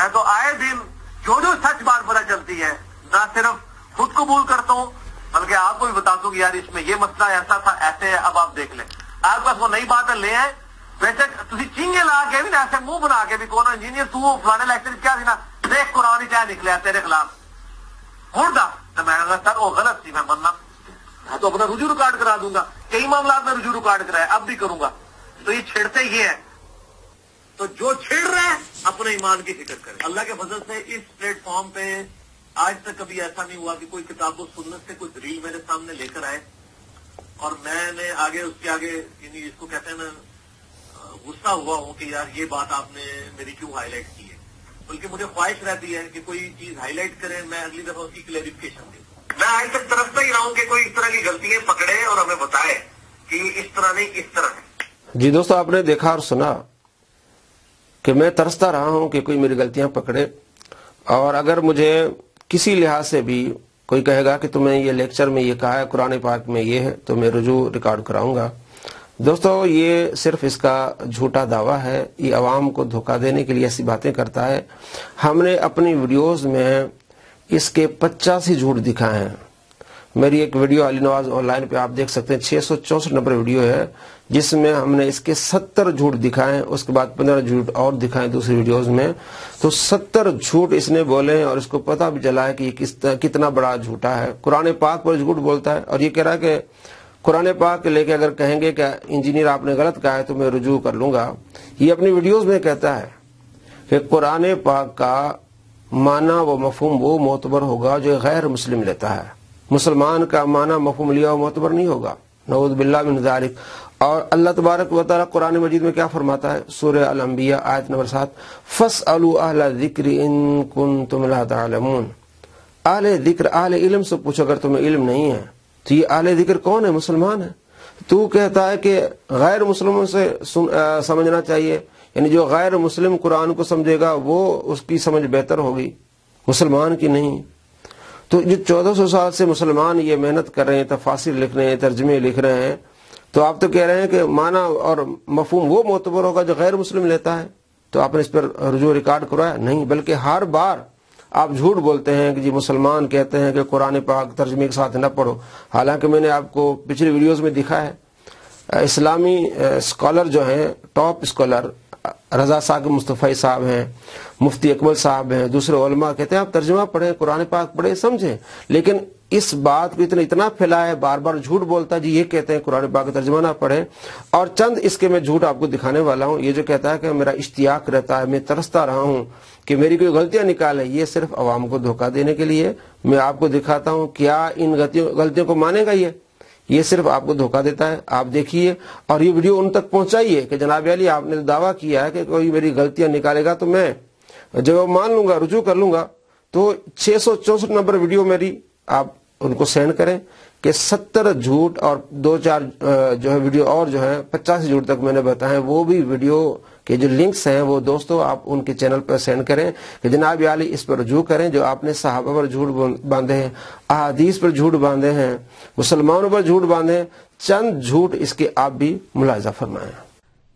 मैं तो आए दिन जो सच बात पता चलती है ना सिर्फ खुद कबूल करता हूँ बल्कि आपको भी बता दूं कि यार इसमें ये मसला ऐसा था, ऐसे है, अब आप देख लें। आपके पास वो नई बात है ले आए। वैसे तुम चींगे ला के भी ना ऐसे मुंह बना के भी कौन इंजीनियर तू फलाने लेक्चर क्या थी ना देख कुरान ही चाहे निकले तेरे खिलाफ मुड़ दा। तो मैं सर वो गलत थी, मैं मरना मैं तो अपना रुजू रिकॉर्ड करा दूंगा। कई मामला में रुजू रिकॉर्ड कराया, अब भी करूंगा। तो ये छेड़ते ही है। तो जो छेड़ रहे हैं अपने ईमान की फिक्र करे। अल्लाह के फजल से इस प्लेटफॉर्म पे आज तक कभी ऐसा नहीं हुआ कि कोई किताब सुन्नत से कोई दलील मेरे सामने लेकर आए और मैंने आगे उसके आगे यानी इसको कहते हैं ना गुस्सा हुआ हूं कि यार ये बात आपने मेरी क्यों हाईलाइट की है। बल्कि मुझे ख्वाहिश रहती है कि कोई चीज हाईलाइट करे, मैं अगली दफा उसकी क्लैरिफिकेशन दूं। मैं आज तक तरसता ही रहा हूं कि कोई इस तरह की गलतियां पकड़े और हमें बताए कि इस तरह नहीं इस तरह है। जी दोस्तों, आपने देखा और सुना कि मैं तरसता रहा हूं कि कोई मेरी गलतियां पकड़े, और अगर मुझे किसी लिहाज से भी कोई कहेगा कि तुम्हें ये लेक्चर में ये कहा है, कुरान पाक में ये है, तो मैं रुजू रिकॉर्ड कराऊंगा। दोस्तों, ये सिर्फ इसका झूठा दावा है, ये अवाम को धोखा देने के लिए ऐसी बातें करता है। हमने अपनी वीडियोस में इसके 85 झूठ दिखाए हैं। मेरी एक वीडियो अली नवाज ऑनलाइन पे आप देख सकते हैं, 664 नंबर वीडियो है, जिसमें हमने इसके 70 झूठ दिखाए हैं। उसके बाद 15 झूठ और दिखाए दूसरी वीडियोस में। तो 70 झूठ इसने बोले हैं और इसको पता भी चला है कि कितना बड़ा झूठा है। कुरान पाक पर झूठ बोलता है और ये कह रहा है कि कुरान पाक लेके अगर कहेंगे कि इंजीनियर आपने गलत कहा है तो मैं रुजू कर लूंगा। ये अपनी वीडियोस में कहता है कि कुरान पाक का माना व मफहूम वो मोतबर होगा जो गैर मुस्लिम लेता है। मुसलमान का माना मफहूम लिया हुआ मोतबर नहीं होगा। नऊज़ बिल्लाह मिन ज़ालिक। और अल्लाह तबारक व तआला कुरान मजीद में क्या फरमाता है, सूरह अल अंबिया आयत नंबर 7, फस्अलू अहला ज़िक्र इन कुंतुम ला तअलमून। अहले ज़िक्र, अहले इल्म से पूछो अगर तुम्हें इल्म नहीं है। तो ये अहले ज़िक्र कौन है? मुसलमान है। तू कहता है कि गैर मुस्लिमों से समझना चाहिए, यानी जो गैर मुस्लिम कुरान को समझेगा वो उसकी समझ बेहतर होगी, मुसलमान की नहीं। तो जो 1400 साल से मुसलमान ये मेहनत कर रहे हैं, तफासिर लिख रहे हैं, तर्जमे लिख रहे हैं, तो आप तो कह रहे हैं कि माना और मफहूम वो मोतबर होगा जो गैर मुस्लिम लेता है। तो आपने इस पर रुजू रिकॉर्ड करवाया नहीं, बल्कि हर बार आप झूठ बोलते हैं कि जी मुसलमान कहते हैं कि कुरान पाक तर्जमे के साथ न पढ़ो। हालांकि मैंने आपको पिछली वीडियोस में दिखा है, इस्लामी स्कॉलर जो हैं, टॉप स्कॉलर रजा साकिब मुस्तफ़ी साहब हैं, मुफ्ती अकबर साहब हैं, दूसरे उलमा कहते हैं आप तर्जुमा पढ़ें, कुरान पाक पढ़ें, समझें। लेकिन इस बात को इतना फैलाया, बार बार झूठ बोलता है जी ये कहते हैं कुरान पाक का तर्जुमा ना पढ़ें। और चंद इसके मैं झूठ आपको दिखाने वाला हूँ। ये जो कहता है कि मेरा इश्तियाक रहता है, मैं तरसता रहा हूँ कि मेरी कोई गलतियां निकाले, ये सिर्फ अवाम को धोखा देने के लिए। मैं आपको दिखाता हूँ, क्या इन गलतियों को मानेगा ये सिर्फ आपको धोखा देता है। आप देखिए और ये वीडियो उन तक पहुंचाइए कि जनाब अली आपने दावा किया है कि कोई मेरी गलतियां निकालेगा तो मैं जब मान लूंगा, रुजू कर लूंगा। तो 664 नंबर वीडियो मेरी आप उनको सेंड करें कि 70 झूठ और 2-4 जो है वीडियो और जो है 85 झूठ तक मैंने बताए, वो भी वीडियो के जो लिंक्स हैं वो दोस्तों आप उनके चैनल पर सेंड करें कि जनाब अली इस पर रुजू करें। जो आपने सहाबा पर झूठ बांधे हैं, अहादीस पर झूठ बांधे हैं, मुसलमानों पर झूठ बांधे हैं, चंद झूठ इसके आप भी मुलाहिजा फरमाएं।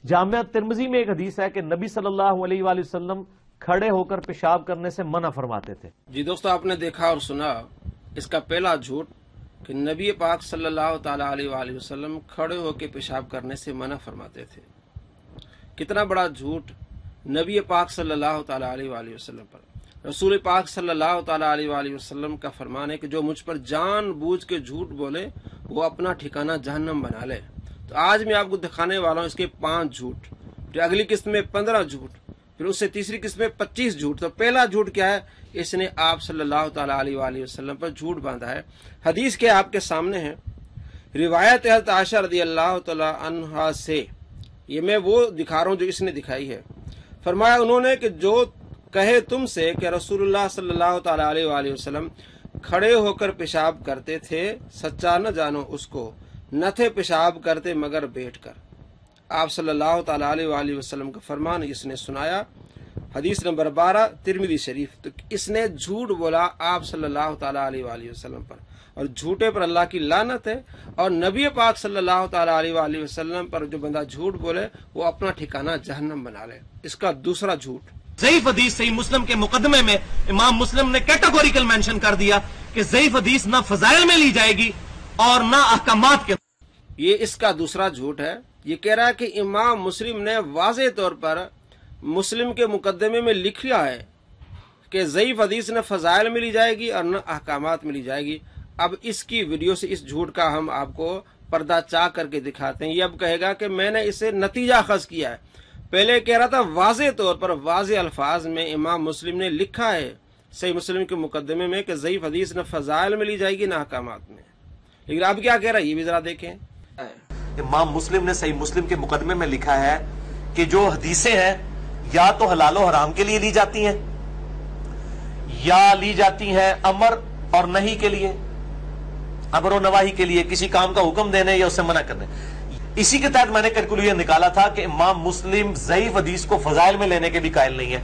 जामिया तिर्मिज़ी में एक हदीस है कि नबी सल्लल्लाहु अलैहि वसल्लम खड़े होकर पेशाब करने से मना फरमाते थे। जी दोस्तों, आपने देखा और सुना इसका पहला झूठ कि नबी पाक सल्लल्लाहु ताला अलैहि वसल्लम खड़े होकर पेशाब करने से मना फरमाते थे। कितना बड़ा झूठ नबी पाक सल्लल्लाहु ताला अलैहि वसल्लम पर। रसूल पाक सल्लल्लाहु ताला अलैहि वसल्लम का फरमान है कि जो मुझ पर जानबूझ के झूठ बोले वो अपना ठिकाना जहन्नम बना ले। तो आज मैं आपको दिखाने वाला हूँ इसके 5 झूठ, फिर अगली किस्त में 15 झूठ, फिर उससे तीसरी किस्त में 25 झूठ। तो पहला झूठ क्या है? इसने आप सल्लल्लाहु ताला अलैहि वसल्लम पर झूठ बांधा है। हदीस के आपके सामने है, रिवायत हज़रत आयशा रज़ियल्लाहु तआला अन्हा से, ये मैं वो दिखा रहा हूँ जो इसने दिखाई है। फरमाया उन्होंने कि जो कहे तुमसे कि रसूलुल्लाह सल्लल्लाहु ताला अलैहि वसल्लम खड़े होकर पेशाब करते थे, सच्चा न जानो उसको, न थे पेशाब करते मगर बैठकर। आप सल्लल्लाहु ताला अलैहि वसल्लम का फरमान इसने सुनाया। हदीस नंबर 12 तिर्मिज़ी शरीफ। तो इसने झूठ बोला आप सल्लल्लाहु ताला अलैहि वसल्लम पर, और झूठे पर अल्लाह की लानत है। और नबी पाक सल्लल्लाहु ताला अलैहि वसल्लम पर जो बंदा झूठ बोले वो अपना ठिकाना जहन्नम बना ले। इसका दूसरा झूठ, ज़ईफ हदीस सही मुस्लिम के मुकदमे में इमाम मुस्लिम ने कैटेगोरिकल मेंशन कर दिया कि ज़ईफ हदीस ना फजाइल में ली जाएगी और ना अहकामात के। ये इसका दूसरा झूठ है। ये कह रहा है कि इमाम मुस्लिम ने वाज़ेह तौर पर मुस्लिम के मुकदमे में लिख लिया है कि ज़ईफ हदीस न फजाइल में ली जाएगी और न अहकामात में ली जाएगी। अब इसकी वीडियो से इस झूठ का हम आपको पर्दा चाक करके दिखाते हैं। ये अब कहेगा कि मैंने इसे नतीजा अखज़ किया है। पहले कह रहा था वाज़ेह तौर पर वाज़ेह अल्फाज में इमाम मुस्लिम ने लिखा है सही मुस्लिम के मुकदमे में कि ज़ईफ हदीस न फजाइल में ली जाएगी न अहकामात में, लेकिन अब क्या कह रहा है ये भी जरा देखें। इमाम मुस्लिम ने सही मुस्लिम के मुकदमे में लिखा है कि जो हदीसें हैं या तो हलाल और हराम के लिए ली जाती हैं या ली जाती हैं अमर और नही के लिए, अमर और नवाही के लिए, किसी काम का हुक्म देने या उससे मना करने। इसी के तहत मैंने कैलकुलेशन निकाला था कि इमाम मुस्लिम ज़ईफ हदीस को फजाइल में लेने के भी कायल नहीं है।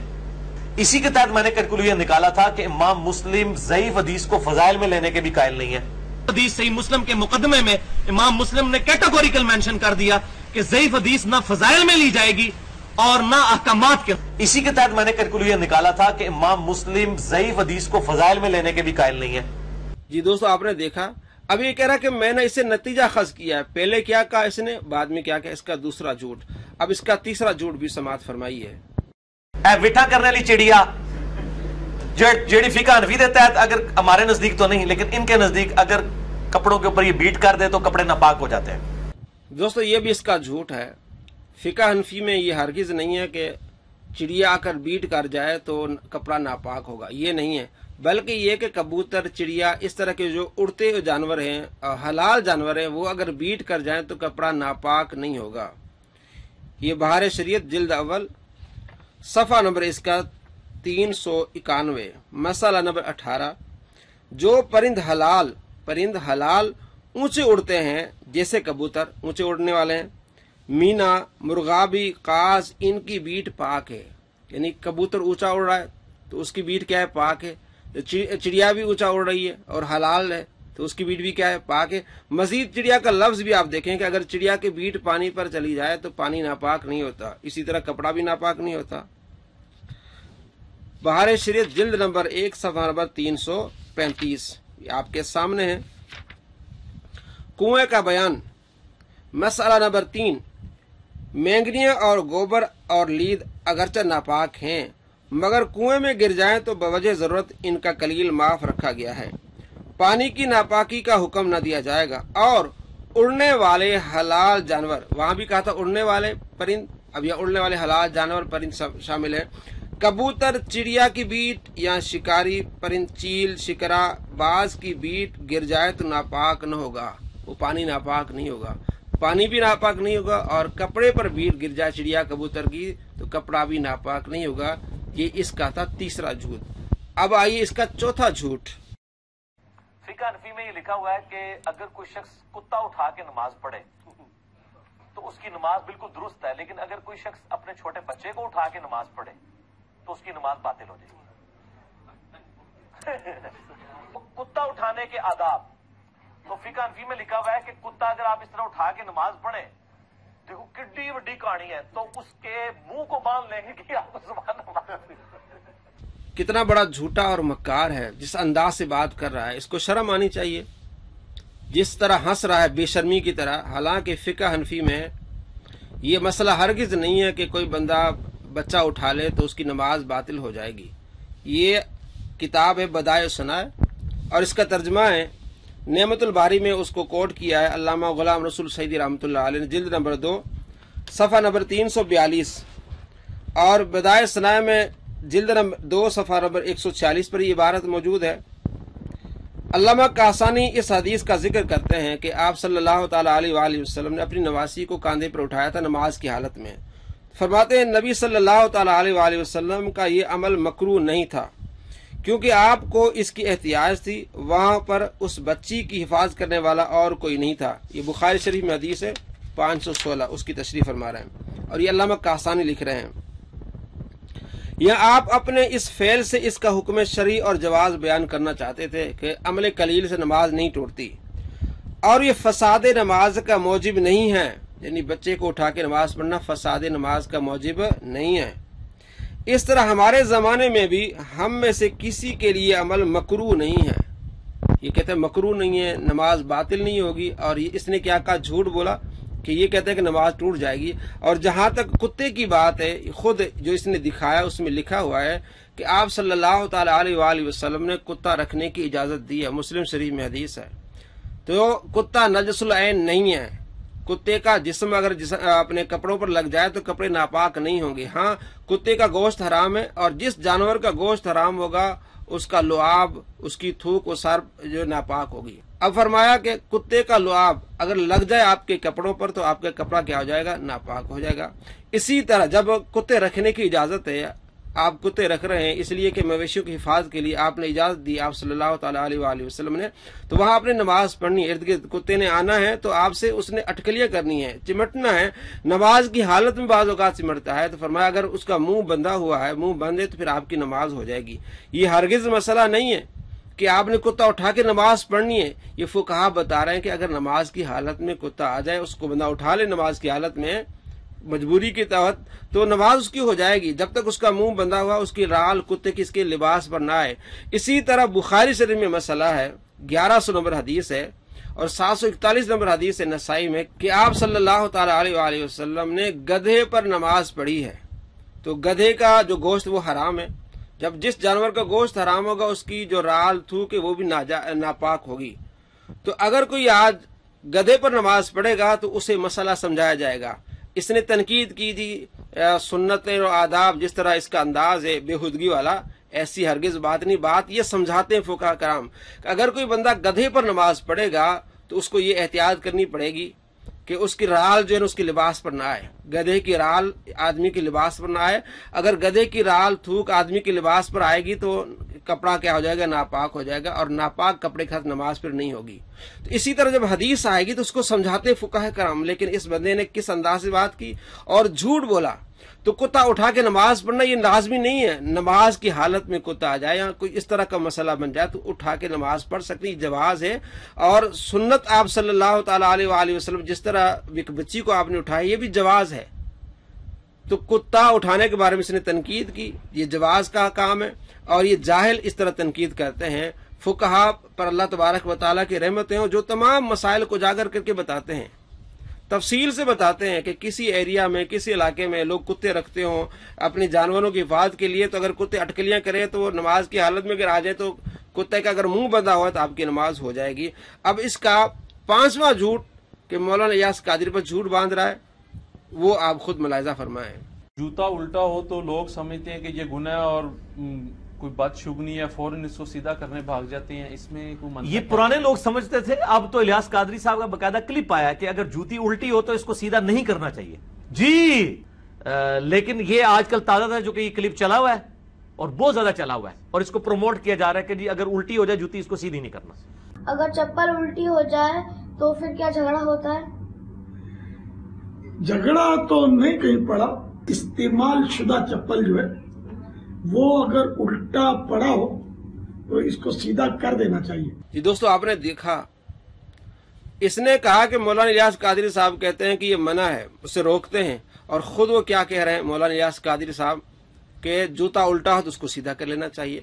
इसी के तहत मैंने कैलकुलेशन निकाला था कि इमाम मुस्लिम ज़ईफ हदीस को फजाइल में लेने के भी कायल नहीं है। हदीस सही मुस्लिम के मुकदमे में इमाम मुस्लिम ने कैटेगोरिकल मेंशन कर दिया कि ज़ईफ हदीस ना फजाइल में ली जाएगी और ना अहकामात के। इसी के तहत मैंने कैलकुलेशन निकाला था कि इमाम मुस्लिम ज़ईफ हदीस को फजाइल में लेने के भी कायल नहीं है। जी दोस्तों, आपने देखा। अब ये कह रहा है कि मैंने इसे नतीजा अखज़ किया है। पहले क्या कहा इसने, बाद में क्या कहा, इसका दूसरा झूठ। अब इसका तीसरा झूठ भी समाअत फरमाई है। विठा करने वाली चिड़िया जेड़ी फिका हनफी देता है, अगर हमारे नजदीक तो नहीं लेकिन इनके नजदीक अगर कपड़ों के ऊपर ये बीट कर दे तो कपड़े नापाक हो जाते हैं। दोस्तों ये भी इसका झूठ है। फिका हनफी में ये हरगिज नहीं है कि चिड़िया आकर बीट कर जाए तो कपड़ा नापाक होगा, ये नहीं है। बल्कि ये कि कबूतर, चिड़िया, इस तरह के जो उड़ते हुए जानवर हैं, हलाल जानवर हैं, वो अगर बीट कर जाएं तो कपड़ा नापाक नहीं होगा। ये बहार शरीयत जिल्द अव्वल सफ़ा नंबर इसका 391, मसला नंबर 18। जो परिंद हलाल ऊंचे उड़ते हैं, जैसे कबूतर ऊंचे उड़ने वाले हैं, मीना, मुर्गाबी, काज, इनकी बीट पाक है। यानी कबूतर ऊंचा उड़ रहा है तो उसकी बीट क्या है, पाक है। चिड़िया भी ऊंचा उड़ रही है और हलाल है तो उसकी बीट भी क्या है, पाक है। मजीद चिड़िया का लफ्ज भी आप देखें कि अगर चिड़िया की बीट पानी पर चली जाए तो पानी नापाक नहीं होता, इसी तरह कपड़ा भी नापाक नहीं होता। बहार शरीयत जिल्द नंबर 1 सफ़ा नंबर 335 आपके सामने है। कुएं का बयान, मसला नंबर 3। मैंगनियां और गोबर और लीद अगरचे नापाक हैं, मगर कुएं में गिर जाएं तो बवजह जरूरत इनका कलील माफ रखा गया है। पानी की नापाकी का हुक्म न दिया जाएगा। और उड़ने वाले हलाल जानवर, वहां भी कहा था उड़ने वाले परिंद, अब यह उड़ने वाले हलाल जानवर परिंद शामिल है। कबूतर, चिड़िया की बीट या शिकारी परिंद, चील, शिकरा, बाज की बीट गिर जाए तो नापाक न होगा, वो पानी नापाक नहीं होगा, पानी भी नापाक नहीं होगा। और कपड़े पर बीट गिर जाए चिड़िया कबूतर की तो कपड़ा भी नापाक नहीं होगा। ये इसका था तीसरा झूठ। अब आइए इसका चौथा झूठ। फिका हनफी में ये लिखा हुआ है कि अगर कोई शख्स कुत्ता उठा के नमाज पढ़े तो उसकी नमाज बिल्कुल दुरुस्त है, लेकिन अगर कोई शख्स अपने छोटे बच्चे को उठा के नमाज पढ़े तो उसकी नमाज बातिल हो जाएगी। तो कुत्ता उठाने के आदाब, तो फिका हनफी में लिखा हुआ है कि कुत्ता अगर आप इस तरह उठा के नमाज पढ़े, देखो किड्डी बड़ी कहानी है, तो उसके मुंह को बांध लेंगे कि आपको जुबान नमाज। कितना बड़ा झूठा और मक्कार है, जिस अंदाज से बात कर रहा है इसको शर्म आनी चाहिए। जिस तरह हंस रहा है बेशर्मी की तरह। हालांकि फिका हनफी में ये मसला हरगिज नहीं है कि कोई बंदा बच्चा उठा ले तो उसकी नमाज बातिल हो जाएगी। ये किताब है बदाए सनाए और इसका तर्जमा है नेमतुल बारी में उसको कोट किया है अल्लामा गुलाम रसूल सईदी रहमतुल्लाह अलैह ने, जिल्द नंबर 2 सफ़ा नंबर 342। और बदाए सनाए में जिल्द नंबर 2 सफ़ा नंबर 146 पर ये इबारत मौजूद है। अल्लामा कासानी इस हदीस का जिक्र करते हैं कि आप सल्लल्लाहु तआला अलैहि वसल्लम ने अपनी नवासी को कांधे पर उठाया था नमाज की हालत में। फरमाते हैं नबी सल्लल्लाहु तआला अलैहि वसल्लम का ये अमल मकरूह नहीं था, क्योंकि आपको इसकी एहतियाज थी। वहां पर उस बच्ची की हिफाजत करने वाला और कोई नहीं था। ये बुखारी शरीफ में हदीस है 516, उसकी तशरीह फरमा रहे हैं और ये अल्लामा कासानी लिख रहे हैं। यहाँ आप अपने इस फेल से इसका हुक्म शरई और जवाज बयान करना चाहते थे कि अमल कलील से नमाज नहीं टूटती और ये फसाद नमाज का मौजिब नहीं है। यानी बच्चे को उठा के नमाज पढ़ना फसाद नमाज का मौजिब नहीं है। اس طرح ہمارے زمانے میں بھی ہم میں سے کسی کے لیے عمل مکروہ نہیں ہے. یہ کہتے ہیں مکروہ نہیں ہے، نماز باطل نہیں ہوگی. اور اس نے کیا کہا؟ جھوٹ بولا کہ یہ کہتے ہیں کہ نماز ٹوٹ جائے گی. اور جہاں تک کتے کی بات ہے، خود جو اس نے دکھایا اس میں لکھا ہوا ہے کہ آپ صلی اللہ تعالی علیہ وآلہ وسلم نے کتا رکھنے کی اجازت دی ہے. مسلم شریف میں حدیث ہے. تو کتا نجس العین نہیں ہے. کتے کا جسم اگر اپنے کپڑوں پر لگ جائے تو کپڑے ناپاک نہیں ہوں گے. ہاں، کتے کا گوشت حرام ہے، اور جس جانور کا گوشت حرام ہوگا اس کا لعاب، اس کی تھوک و سر جو ناپاک ہوگی. اب فرمایا کہ کتے کا لعاب اگر لگ جائے آپ کے کپڑوں پر تو آپ کا کپڑا کیا ہو جائے گا؟ ناپاک ہو جائے گا. اسی طرح جب کتے رکھنے کی اجازت ہے، آپ کتے رکھ رہے ہیں اس لیے کہ مویشیوں کی حفاظت کے لیے آپ نے اجازت دی آپ صلی اللہ تعالی علیہ وآلہ وسلم نے، تو وہاں آپ نے نماز پڑھنی ہے. ارد گرد کتے نے آنا ہے تو آپ سے اس نے اٹکلیاں کرنی ہے، چمٹنا ہے. نماز کی حالت میں بعض اوقات چمٹتا ہے، تو فرمایا اگر اس کا منہ بندھا ہوا ہے، منہ بند ہے، تو پھر آپ کی نماز ہو جائے گی. یہ ہرگز مسئلہ نہیں ہے کہ آپ نے کتا اٹھا کے نماز پڑھنی ہے. یہ فقہا بتا رہے ہیں کہ اگر نماز کی حالت میں کتا آ جائے، اس کو بندہ اٹھا لے نماز کی حالت میں مجبوری کے تحت، تو نماز اس کی ہو جائے گی جب تک اس کا منہ بندھا ہوا، اس کی رال کتے کی اس کے لباس پر نہ آئے. اسی طرح بخاری شریف میں مسئلہ ہے، 1100 نمبر حدیث ہے اور 741 نمبر حدیث ہے نسائی میں کہ آپ صلی اللہ تعالی علیہ وآلہ وسلم نے گدھے پر نماز پڑھی ہے. تو گدھے کا جو گوشت وہ حرام ہے. جب جس جانور کا گوشت حرام ہوگا اس کی جو رال تھوک ہے وہ بھی ناپاک ہوگی. تو اگر کوئی آج گدھے پر نماز پڑھے گا تو اسے مسئلہ سمجھایا جائے گا. اس نے تنقید کی تھی سنتیں اور آداب، جس طرح اس کا انداز ہے بےہودگی والا، ایسی ہرگز بات نہیں. بات یہ سمجھاتے ہیں فقہاء کرام کہ اگر کوئی بندہ گدھے پر نماز پڑھے گا تو اس کو یہ احتیاط کرنی پڑے گی کہ اس کی رال جو ہے اس کے لباس پر نہ آئے. گدھے کی رال آدمی کے لباس پر نہ آئے. اگر گدھے کی رال تھوک آدمی کے لباس پر آئے گی تو کپڑا کیا ہو جائے گا؟ ناپاک ہو جائے گا، اور ناپاک کپڑے کے ساتھ نماز پھر نہیں ہوگی. تو اسی طرح جب حدیث آئے گی تو اس کو سمجھاتے فقہاء کرام. لیکن اس بندے نے کس انداز سے بات کی اور جھوٹ بولا. تو کتا اٹھا کے نماز پڑھنا یہ لازمی نہیں ہے. نماز کی حالت میں کتا آ جائے یا کوئی اس طرح کا مسئلہ بن جائے تو اٹھا کے نماز پڑھ سکتی، جواز ہے. اور سنت آپ صلی اللہ تعالی علیہ وآلہ وسلم جس طرح ایک بچی کو آپ نے اٹھایا، یہ بھی جواز ہے. تو کتا اٹھانے کے بارے میں اس نے تنقید کی، یہ جواز کا کام ہے. اور یہ جاہل اس طرح تنقید کرتے ہیں. فقہا پر اللہ تبارک و تعالیٰ کی رحمتیں ہوں جو تمام مسائل کو اجاگر کر کے بتاتے ہیں، تفصیل سے بتاتے ہیں کہ کسی ایریا میں، کسی علاقے میں لوگ کتے رکھتے ہوں اپنی جانوروں کی حفاظت کے لیے، تو اگر کتے اٹکلیاں کرے تو وہ نماز کی حالت میں اگر آ جائے تو کتے کا اگر منہ بندھا ہوا تو آپ کی نماز ہو جائے گی. اب اس کا 5واں جھوٹ کہ مولانا الیاس قادری پر جھوٹ باندھ رہا ہے، وہ آپ خود ملاحظہ فرمائیں. جوتا الٹا ہو تو لوگ سمجھتے ہیں کہ یہ گناہ اور کوئی بدشگنی ہے، فوراً اس کو سیدھا کرنے بھاگ جاتے ہیں. اس میں کوئی منطق؟ یہ پرانے لوگ سمجھتے تھے. اب تو الیاس قادری صاحب کا باقاعدہ کلپ آیا کہ اگر جوتی الٹی ہو تو اس کو سیدھا نہیں کرنا چاہیے جی. لیکن یہ آج کل تازہ تھا جو کہ یہ کلپ چلا ہوا ہے اور بہت زیادہ چلا ہوا ہے، اور اس کو پروموٹ کیا جا رہا ہے کہ جی اگر الٹی ہو جائے جوتی اس کو سیدھی نہیں کرنا. اگر چپل الٹی ہو جائے تو پھر کیا جھگڑا ہوتا ہے؟ جھگڑا تو نہیں کہیں پڑا. استعمال شدہ چپل جو ہے وہ اگر الٹا پڑا ہو تو اس کو سیدھا کر دینا چاہیے. جی دوستو، آپ نے دیکھا اس نے کہا کہ مولانا الیاس قادری صاحب کہتے ہیں کہ یہ منع ہے، اسے روکتے ہیں. اور خود وہ کیا کہہ رہے ہیں مولانا الیاس قادری صاحب کہ جوتا الٹا ہو تو اس کو سیدھا کر لینا چاہیے.